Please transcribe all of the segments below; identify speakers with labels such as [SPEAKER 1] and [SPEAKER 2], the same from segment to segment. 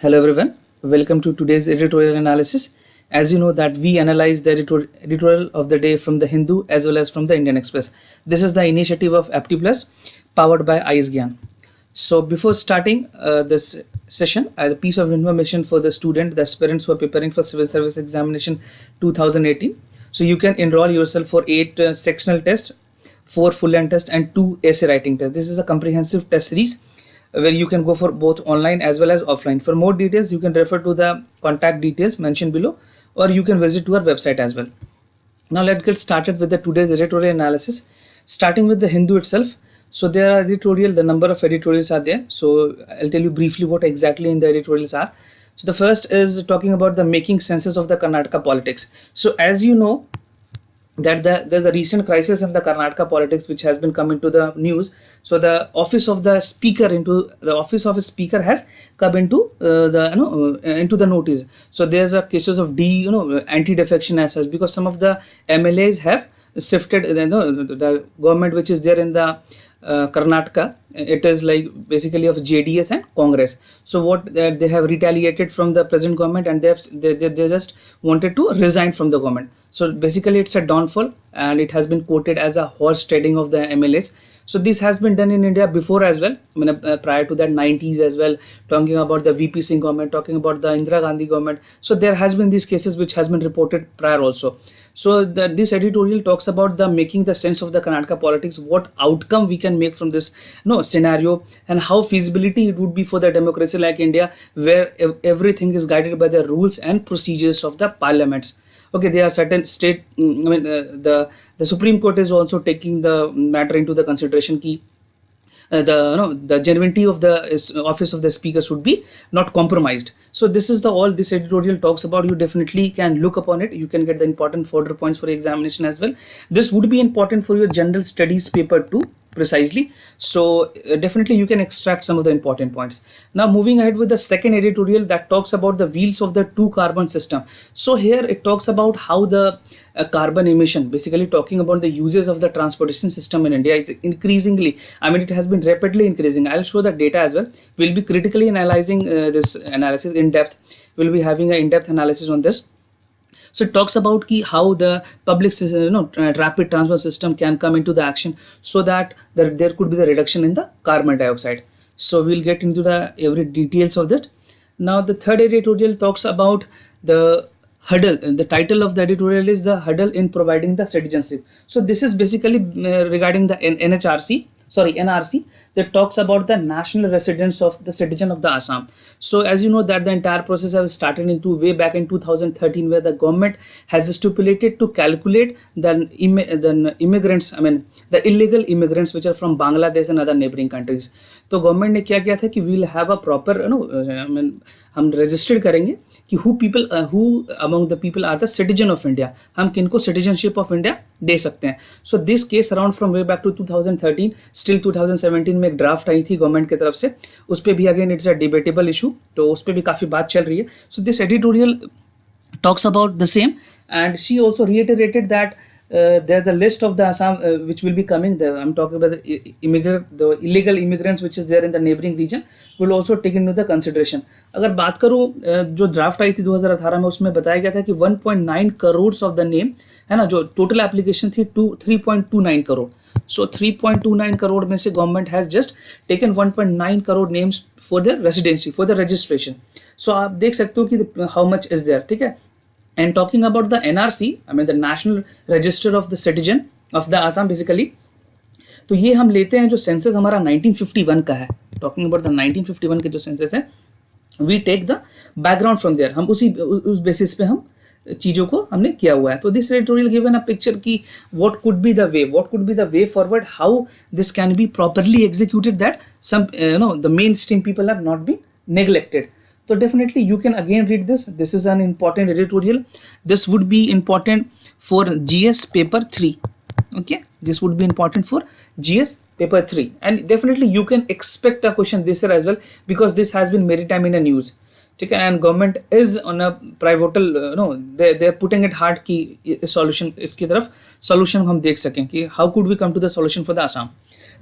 [SPEAKER 1] Hello everyone, welcome to today's editorial analysis. As you know that we analyze the editorial of the day from the Hindu as well as from the Indian Express. This is the initiative of Apti Plus powered by ISGyan. So before starting this session, as a piece of information for the student, the aspirants who are preparing for Civil Service Examination 2018. So you can enroll yourself for 8 sectional tests, 4 full length tests and 2 essay writing tests. This is a comprehensive test series where you can go for both online as well as offline. For more details, you can refer to the contact details mentioned below, or you can visit to our website as well. Now let's get started with the today's editorial analysis, starting with the Hindu itself. So there are the number of editorials are there. So I'll tell you briefly what exactly in the editorials are. So the first is talking about the making senses of the Karnataka politics. So as you know, that there's a recent crisis in the Karnataka politics which has been come into the news. So the office of a speaker has come into into the notice. So there's a cases of anti-defection as such, because some of the MLAs have shifted. The government which is there in the Karnataka, it is like basically of JDS and Congress. So what they have retaliated from the present government, and they just wanted to resign from the government. So basically it's a downfall, and it has been quoted as a horse trading of the MLAs. So this has been done in India before as well. I mean, prior to that 90s as well, talking about the VP Singh government, talking about the Indira Gandhi government. So there has been these cases which has been reported prior also. So this editorial talks about the making the sense of the Karnataka politics, what outcome we can make from this scenario, and how feasibility it would be for the democracy like India, where everything is guided by the rules and procedures of the parliaments. Okay, there are certain state, the Supreme Court is also taking the matter into the consideration. Key the genuinity of the office of the speaker should be not compromised. So this is all this editorial talks about. You definitely can look upon it. You can get the important further points for examination as well. This would be important for your general studies paper too, precisely. So definitely you can extract some of the important points. Now moving ahead with the second editorial that talks about the wheels of the 2 carbon system. So here it talks about how the carbon emission, basically talking about the uses of the transportation system in India, is increasingly, it has been rapidly increasing. I'll show the data as well. We'll be critically analyzing this analysis in depth. We'll be having an in-depth analysis on this. So it talks about how the public rapid transport system can come into the action, so that there could be the reduction in the carbon dioxide. So we'll get into the every details of that. Now the third editorial talks about the hurdle. The title of the editorial is the hurdle in providing the citizenship. So this is basically regarding the NRC that talks about the national residence of the citizen of the Assam. So as you know that the entire process has started way back in 2013, where the government has stipulated to calculate the immigrants, the illegal immigrants which are from Bangladesh and other neighboring countries. तो government ने क्या किया था कि we'll have a proper हम registered करेंगे कि who among the people are the citizen of India, हम किनको citizenship of India दे सकते हैं. So this case around from way back to 2013 still 2017 में एक ड्राफ्ट आई थी गवर्नमेंट की तरफ से. उस पर भी again it's a debatable issue, तो उस पर भी काफ़ी बात चल रही है. So this editorial talks about the same, and she also reiterated that there's a list of the Assam which will be coming there. I'm talking about the illegal immigrants which is there in the neighboring region will also take into the consideration. अगर बात करूँ जो draft आई थी 2018 में, उसमें बताया गया था कि 1.9 करोड़ ऑफ द नेम है ना, जो टोटल एप्लीकेशन थी 3.29 करोड़. So 3.29 करोड़ में से government has just taken 1.9 crore names for the residency, for the registration. So आप देख सकते हो कि हाउ मच इज देयर. ठीक है. And talking about the NRC, the National Register of the Citizen of the Assam basically, तो ये हम लेते हैं जो सेंसस हमारा 1951 का है. टॉकिंग अबाउट द 1951 के जो सेंसस है, we take the background from there. हम उस बेसिस पे हम चीज़ों को हमने किया हुआ है. तो this editorial given a picture की what could be the way forward, how this can be properly executed, that some the main stream people are not been neglected. So definitely you can again read this. This is an important editorial. This would be important for GS paper 3. Okay, this would be important for GS paper 3, and definitely you can expect a question this year as well, because this has been maritime in the news. ठीक है, and government is on a pivotal they're putting it hard कि solution, इसकी तरफ solution हम देख सकें कि how could we come to the solution for the Assam.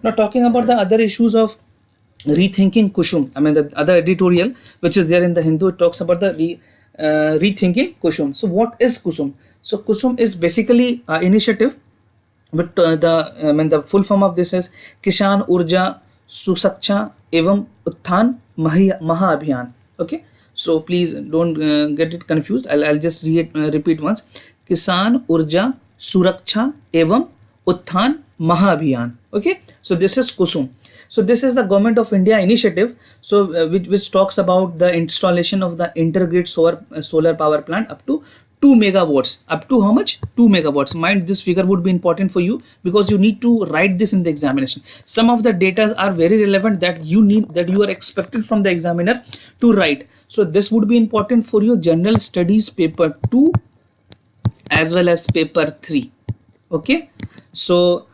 [SPEAKER 1] Now talking about the other issues of rethinking Kushum. I mean, the other editorial which is there in the Hindu, it talks about the rethinking Kushum. So what is Kusum? So Kusum is basically initiative, but the full form of this is Kishan Urja Susaksha Evam Utthan Maha Abhiyan. Okay, so please don't get it confused. I'll just repeat once. Kisan Urja Suraksha Evam Utthan Maha Abhiyan. Okay, so this is Kusum. So this is the Government of India initiative, so which talks about the installation of the intergrid solar power plant up to 2 megawatts. Up to how much? 2 megawatts. Mind, this figure would be important for you because you need to write this in the examination. Some of the data are very relevant that you are expected from the examiner to write. So this would be important for your general studies paper 2 as well as paper 3. Okay, so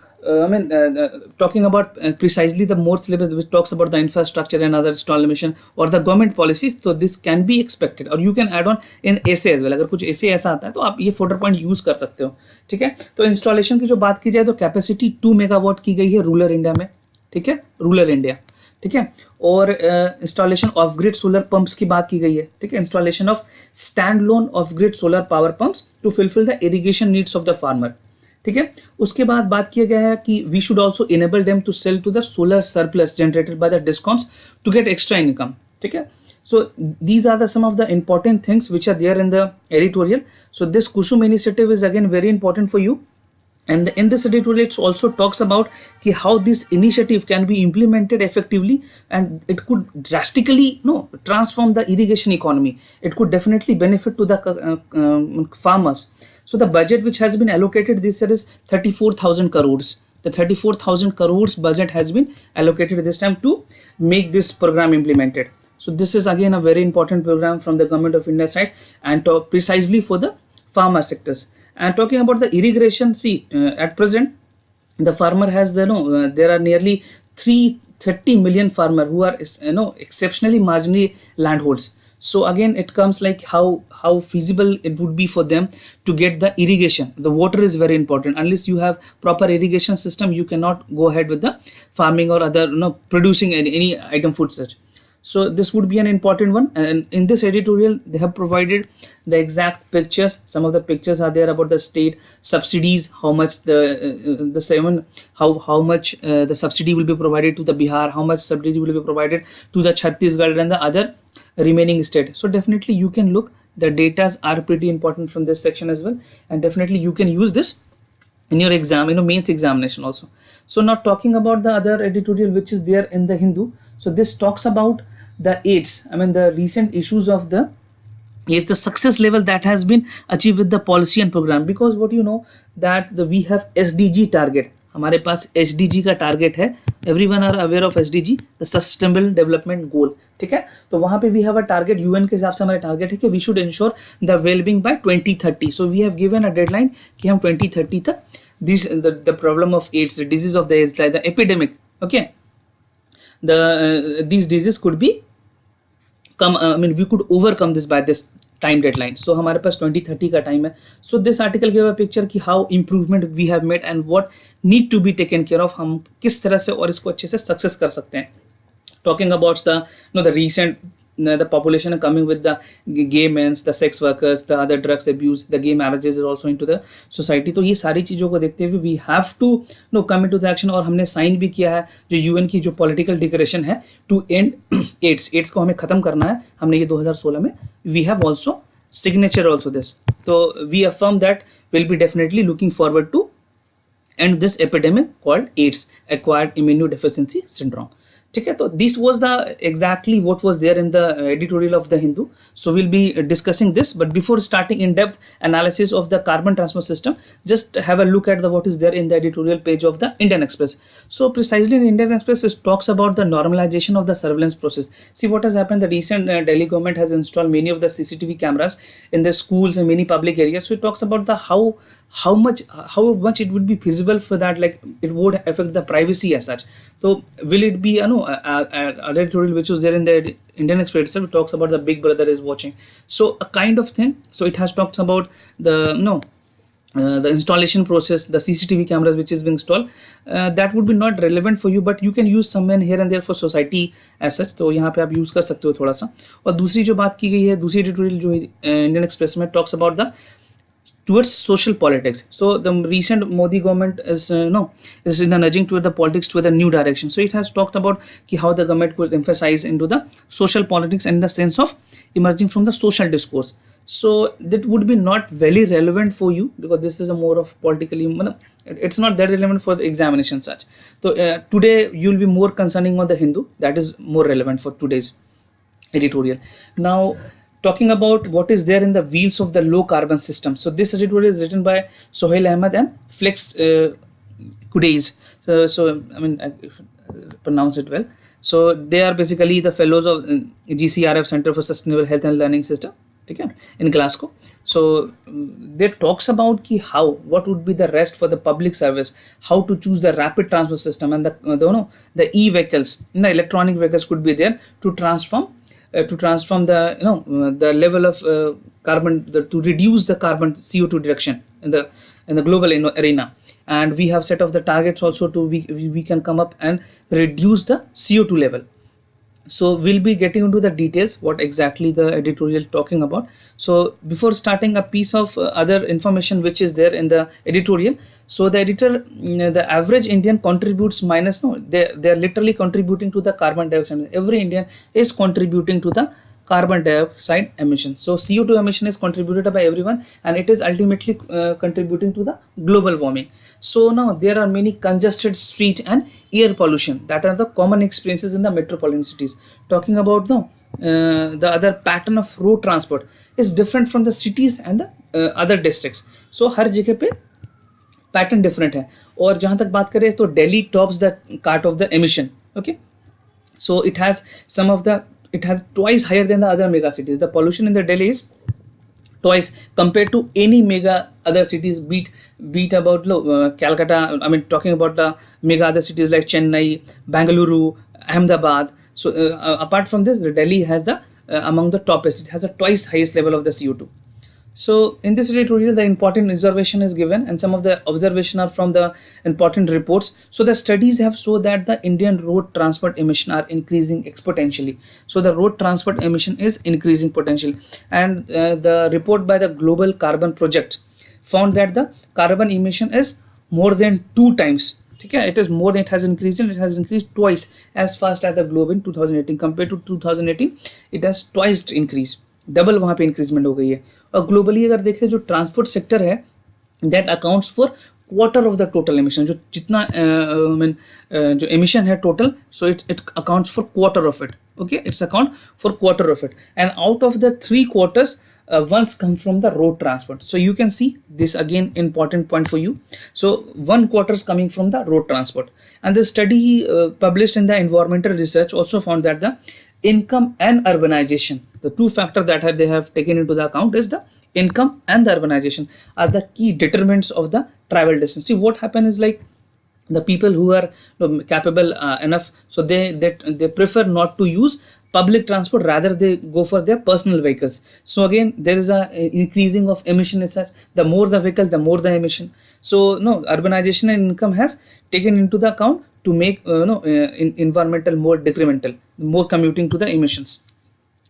[SPEAKER 1] talking about precisely the more syllabus which talks about the infrastructure and other installation or the government policies, so this can be expected, or you can add on in essay as well. अगर कुछ essay ऐसा आता है तो आप ये folder point use कर सकते हो. ठीक है, तो इंस्टॉलेशन की जो बात की जाए तो कैपेसिटी 2 मेगावाट की गई है रूरल इंडिया में. ठीक है, रूरल इंडिया. ठीक है, और installation of grid solar pumps की बात की गई है. ठीक है, installation of standalone off grid solar power pumps to fulfill the irrigation needs of the farmer. ठीक है, उसके बाद बात किया गया है कि we should also enable them to sell to the solar surplus generated by the discoms to get extra income. ठीक है, so these are the some of the important things which are there in the editorial. So this Kusum initiative is again very important for you, and in this editorial it also talks about ki how this initiative can be implemented effectively and it could drastically transform the irrigation economy. It could definitely benefit to the farmers. So the budget which has been allocated this year is 34,000 crores. The 34,000 crores budget has been allocated this time to make this program implemented. So this is again a very important program from the Government of India side and talk precisely for the farmer sectors. And talking about the irrigation, see at present the farmer has there are nearly 330 million farmer who are exceptionally marginally landholds. So again it comes like how feasible it would be for them to get the irrigation. The water is very important. Unless you have proper irrigation system, you cannot go ahead with the farming or other producing any item food such. So this would be an important one, and in this editorial they have provided the exact pictures. Some of the pictures are there about the state subsidies, how much how much the subsidy will be provided to the Bihar, how much subsidy will be provided to the Chhattisgarh and the other remaining state. So definitely you can look, the datas are pretty important from this section as well, and definitely you can use this in your exam, mains examination also. So now talking about the other editorial which is there in the Hindu. So this talks about the AIDS, the recent issues of the AIDS, the success level that has been achieved with the policy and program. Because what that we have SDG target, हमारे पास SDG का target है. Everyone are aware of SDG, the Sustainable Development Goal. ठीक है, तो वहाँ पे we have a target, UN के हिसाब से हमारे target है कि we should ensure the well-being by 2030. So we have given a deadline कि हम 2030 तक the problem of AIDS, the disease of the AIDS, like the epidemic, okay, these diseases could be we could overcome this by this time deadline. So हमारे पास 2030 का time है. So this article gave a picture कि how improvement we have made and what need to be taken care of. हम किस तरह से और इसको अच्छे से success कर सकते हैं. Talking about the recent the population coming with the gay men, the sex workers, the other drugs abuse, the gay marriages is also into the society. तो ये सारी चीज़ों को देखते हुए we have to come into the action. और हमने sign भी किया है जो UN की जो पॉलिटिकल डिक्लेरेशन है to end AIDS को हमें ख़त्म करना है. हमने ये 2016 में we have also signature also this. तो we affirm that we'll be definitely looking forward to end this epidemic called AIDS, acquired immunodeficiency syndrome. ठीक है, तो this was the exactly what was there in the editorial of the Hindu. So we'll be discussing this, but before starting in-depth analysis of the carbon transport system, just have a look at what is there in the editorial page of the Indian Express. So precisely in Indian Express it talks about the normalization of the surveillance process. See what has happened. The recent Delhi government has installed many of the CCTV cameras in the schools and many public areas. So it talks about the how much it would be feasible for that, like it would affect the privacy as such. So will it be editorial which was there in the Indian Express itself, talks about the Big Brother is watching, so a kind of thing. So it has talked about the the installation process, the CCTV cameras which is being installed, that would be not relevant for you, but you can use some here and there for society as such. तो यहाँ पे आप use कर सकते हो थोड़ा सा. और दूसरी जो बात की गई है, दूसरी एडिटोरियल जो इंडियन एक्सप्रेस में talks about the towards social politics. So the recent Modi government is is nudging toward the politics toward a new direction. So it has talked about how the government could emphasize into the social politics in the sense of emerging from the social discourse. So that would be not very relevant for you, because this is a more of politically, it's not that relevant for the examination such. So today you will be more concerning on the Hindu. That is more relevant for today's editorial. Now, talking about what is there in the wheels of the low carbon system. So this editorial is written by Sohail Ahmed and Flex Kudais. So I mean, I pronounce it well. So they are basically the fellows of GCRF Center for Sustainable Health and Learning System, okay, in Glasgow. So they talks about what would be the rest for the public service, how to choose the rapid transfer system, and the e-vehicles, the electronic vehicles could be there to transform the the level of carbon, to reduce the carbon CO2 reduction in the global arena. And we have set of the targets also to we can come up and reduce the CO2 level. So we'll be getting into the details what exactly the editorial talking about. So before starting, a piece of other information which is there in the editorial. So the editor, the average Indian contributes they're literally contributing to the carbon dioxide. Every Indian is contributing to the carbon dioxide emission. So CO2 emission is contributed by everyone, and it is ultimately contributing to the global warming. So now there are many congested street and air pollution that are the common experiences in the metropolitan cities. Talking about the other pattern of road transport is different from the cities and the other districts. So हर जगह पे pattern different है. और जहाँ तक बात करें तो Delhi tops the cart of the emission. Okay, so it has twice higher than the other mega cities. The pollution in the Delhi is twice compared to any mega other cities, beat about Calcutta. I mean, talking about the mega other cities like Chennai, Bangalore, Ahmedabad. So apart from this, the Delhi has the among the toppest. It has a twice highest level of the CO2. So in this editorial, the important observation is given, and some of the observation are from the important reports. So the studies have shown that the Indian road transport emission are increasing exponentially. So the road transport emission is increasing potentially, and the report by the Global Carbon Project found that the carbon emission is more than 2 times. Okay, it is more than, it has increased, and it has increased twice as fast as the globe in 2018 compared to 2018. It has twice increased, double वहाँ पे increment हो गई है. और globally अगर देखें, जो transport sector है, that accounts for quarter of the total emission. जो जितना जो एमिशन है total, so it accounts for quarter of it. Okay, it's account for quarter of it, and out of the 3 quarters ones come from the road transport. So you can see this again important point for you. So 1 quarter is coming from the road transport, and the study published in the environmental research also found that the income and urbanization, the 2 factors that they have taken into the account, is the income and the urbanization are the key determinants of the travel distance. See, what happens is like the people who are capable enough, so they prefer not to use public transport, rather they go for their personal vehicles. So again, there is a increasing of emission as such. The more the vehicle, the more the emission. So urbanization and income has taken into the account to make environmental more decremental, more commuting to the emissions.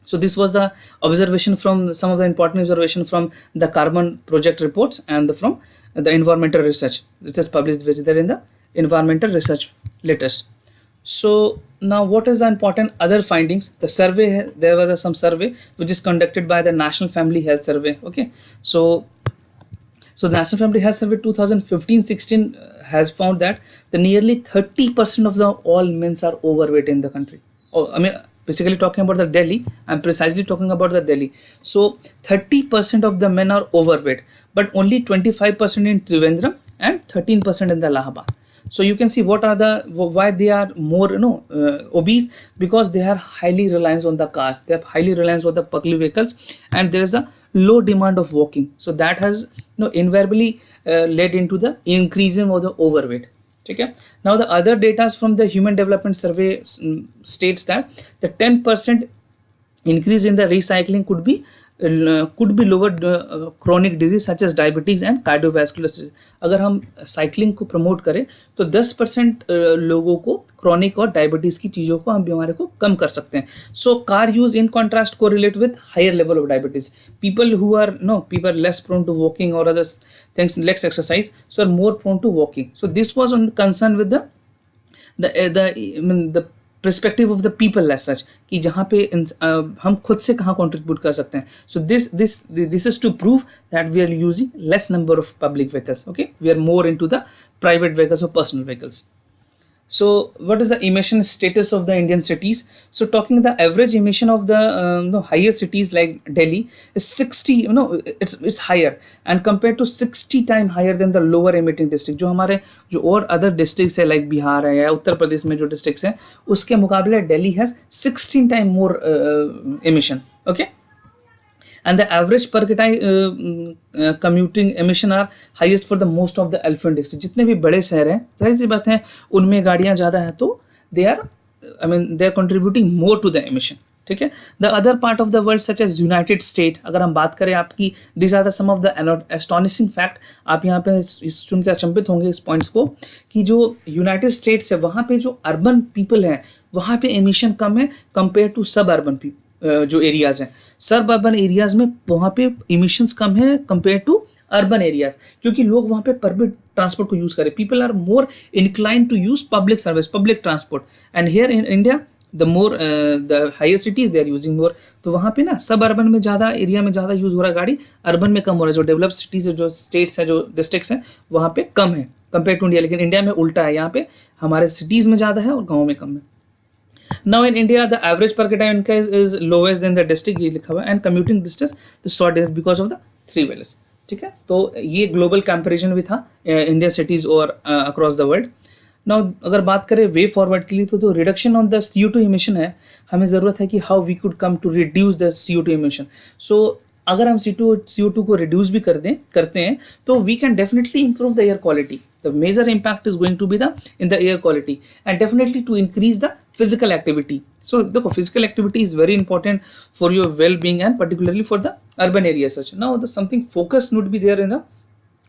[SPEAKER 1] So this was the observation from some of the important observation from the carbon project reports and from the environmental research. It is published, which is there in the environmental research letters. So now what is the important other findings? The survey, there was some survey which is conducted by the National Family Health Survey. Okay, so the National Family Health Survey 2015-16 has found that the nearly 30% of the all men are overweight in the country. I mean, basically talking about the Delhi, I'm precisely talking about the Delhi. So 30% of the men are overweight, but only 25% in Trivandrum and 13% in the Allahabad. So you can see what are why they are more obese, because they are highly reliant on the cars, they are highly reliant on the public vehicles, and there is a low demand of walking. So that has invariably led into the increasing of the overweight. Okay. Now the other data from the Human Development Survey states that the 10% increase in the recycling could be lowered chronic disease such as diabetes and cardiovascular disease. अगर हम cycling को promote करें तो 10% लोगों को chronic और diabetes की चीज़ों को हम बीमारी को कम कर सकते हैं. So car use in contrast को relate with higher level of diabetes. People less prone to walking or other things, less exercise, so are more prone to walking. So this was on concern with the perspective of the people as such, कि जहाँ पे हम खुद से कहाँ contribute कर सकते हैं. So this is to prove that we are using less number of public vehicles. Okay, we are more into the private vehicles or personal vehicles. So what is the emission status of the Indian cities? So talking the average emission of the higher cities like Delhi is 60, it's higher and compared to 60 times higher than the lower emitting district. जो हमारे जो और other districts है like Bihar है या उत्तर प्रदेश में जो districts हैं उसके मुकाबले Delhi has 16 times more emission. Okay. And the average per capita commuting emission are highest for the most of the affluent districts. जितने भी बड़े शहर हैं जाहिर सी बात है उनमें गाड़ियाँ ज़्यादा हैं तो they are contributing more to the emission. ठीक है. The other part of the world such as United States, अगर हम बात करें आपकी, these are the some of the astonishing fact. आप यहाँ पे सुन के अचंभित होंगे इस पॉइंट्स को कि जो यूनाइटेड स्टेट्स है वहाँ पे जो अर्बन पीपल है वहाँ पे एमिशन कम है कंपेयर टू सब अर्बन पीपल जो एरियाज हैं. सब अर्बन एरियाज में वहाँ पे इमिशंस कम है कंपेयर टू अर्बन एरियाज क्योंकि लोग वहाँ पे पब्लिक ट्रांसपोर्ट को यूज करें. People are more incline to use public service, public transport. And here in India the higher cities they are using more. तो वहाँ पे ना सब अर्बन में ज़्यादा एरिया में ज़्यादा यूज हो रहा है गाड़ी, अर्बन में कम हो रहा है. जो डेवलप्ड सिटीज जो स्टेट्स हैं जो डिस्ट्रिक्ट्स हैं वहाँ पे कम है कंपेयर टू इंडिया. लेकिन इंडिया में उल्टा है, यहाँ पे हमारे सिटीज़ में ज़्यादा है और गाँव में कम है. Now in India the average per capita income is lowest than the district, ये लिखा हुआ है. And commuting distance the shortest because of the three wheelers. ठीक है. तो ये ग्लोबल कंपैरिजन भी था इंडियन सिटीज और अक्रॉस द वर्ल्ड. नाउ अगर बात करें वे फॉरवर्ड के लिए तो reduction on the CO2 emission है. हमें ज़रूरत है कि how we could come to reduce the CO2 emission. So अगर हम CO2 को रिड्यूस भी करते हैं तो we can definitely improve the air quality. The major impact is going to be in the air quality and definitely to increase the physical activity. So the physical activity is very important for your well-being and particularly for the urban areas such. Now something focused would be there in the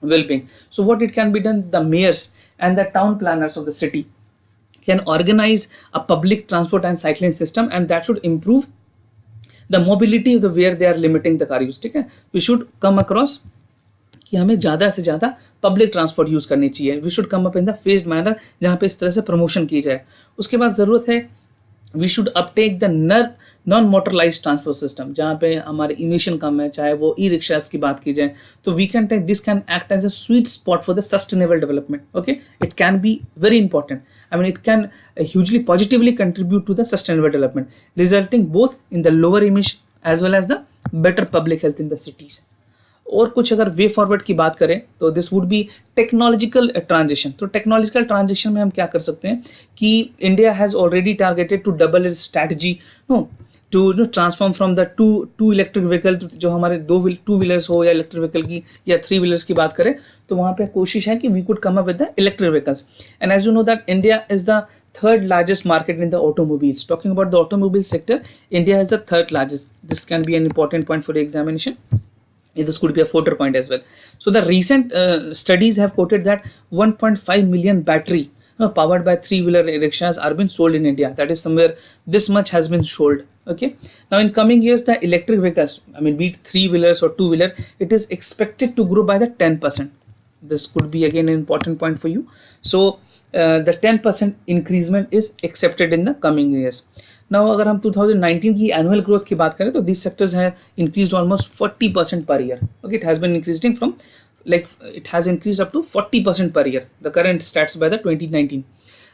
[SPEAKER 1] well-being. So what it can be done, the mayors and the town planners of the city can organize a public transport and cycling system and that should improve the mobility of the where they are limiting the car use. ठीक है. We should come across कि हमें ज़्यादा से ज़्यादा public transport use करनी चाहिए. We should come up in the phased manner जहाँ पे इस तरह से प्रमोशन की जाए. उसके बाद ज़रूरत है we should uptake the non motorise transport system जहाँ पे हमारे इमिशन कम है, चाहे वो ई रिक्शाज की बात की जाए तो we can take this can act as a sweet spot for the sustainable development. Okay, it can be very important. I mean, it can hugely positively contribute to the sustainable development, resulting both in the lower emission as well as the better public health in the cities. और कुछ अगर way forward की बात करें तो this would be technological transition. तो technological transition में हम क्या कर सकते हैं कि India has already targeted to double its strategy to transform from the to electric vehicle. जो हमारे टू व्हीलर्स हो या इलेक्ट्रिक व्हीकल की या थ्री व्हीलर्स की बात करें तो वहाँ पे कोशिश है कि we could come up with the electric vehicles. And as you know that India is the third largest market in the automobiles. Talking about the automobile sector, India is the third largest. This can be an important point for the examination. This could be a fodder point as well. So the recent studies have quoted that 1.5 million battery powered by three-wheeler rickshaws are being sold in India. That is somewhere this much has been sold. Okay. Now in coming years, the electric vehicles, I mean, be it three-wheelers or two-wheeler, it is expected to grow by the 10%. This could be again an important point for you. So the 10% increasement is accepted in the coming years. Now अगर हम 2019 की annual growth की बात करें तो these sectors have increased almost 40% per year. Okay, it has been increasing from it has increased up to 40% per year. The current stats by the 2019.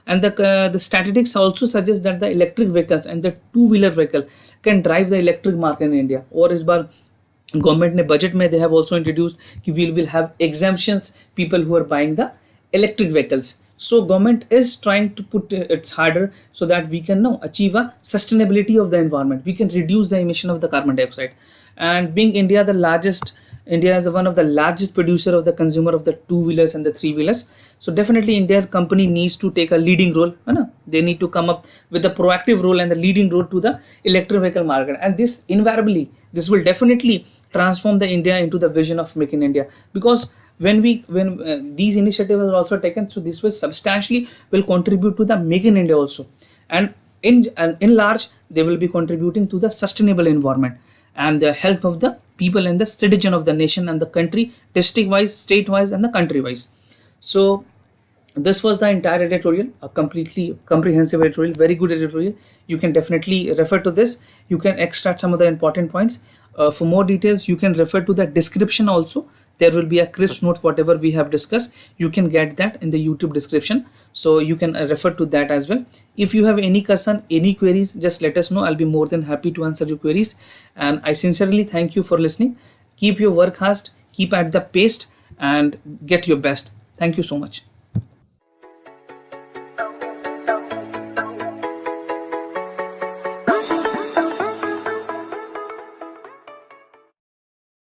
[SPEAKER 1] And the statistics also suggest that the electric vehicles and the two-wheeler vehicle can drive the electric market in India. और इस बार government ने budget में they have also introduced कि we will have exemptions people who are buying the electric vehicles. So government is trying to put its harder so that we can now achieve a sustainability of the environment. We can reduce the emission of the carbon dioxide. And being India is one of the largest producer of the consumer of the two-wheelers and the three-wheelers. So definitely India company needs to take a leading role. They need to come up with a proactive role and the leading role to the electric vehicle market. And this will definitely transform the India into the vision of Make in India. Because when these initiatives are also taken, so this will substantially will contribute to the Make in India also. And in large, they will be contributing to the sustainable environment and the health of the people and the citizen of the nation and the country, district wise, state wise, and the country wise. So this was the entire editorial, a completely comprehensive editorial, very good editorial. You can definitely refer to this. You can extract some of the important points. For more details, you can refer to the description also. There will be a crisp note whatever we have discussed. You can get that in the YouTube description, so you can refer to that as well. If you have any concern, any queries, just let us know. I'll be more than happy to answer your queries. And I sincerely thank you for listening. Keep your work hard, keep at the pace, and get your best. Thank you so much.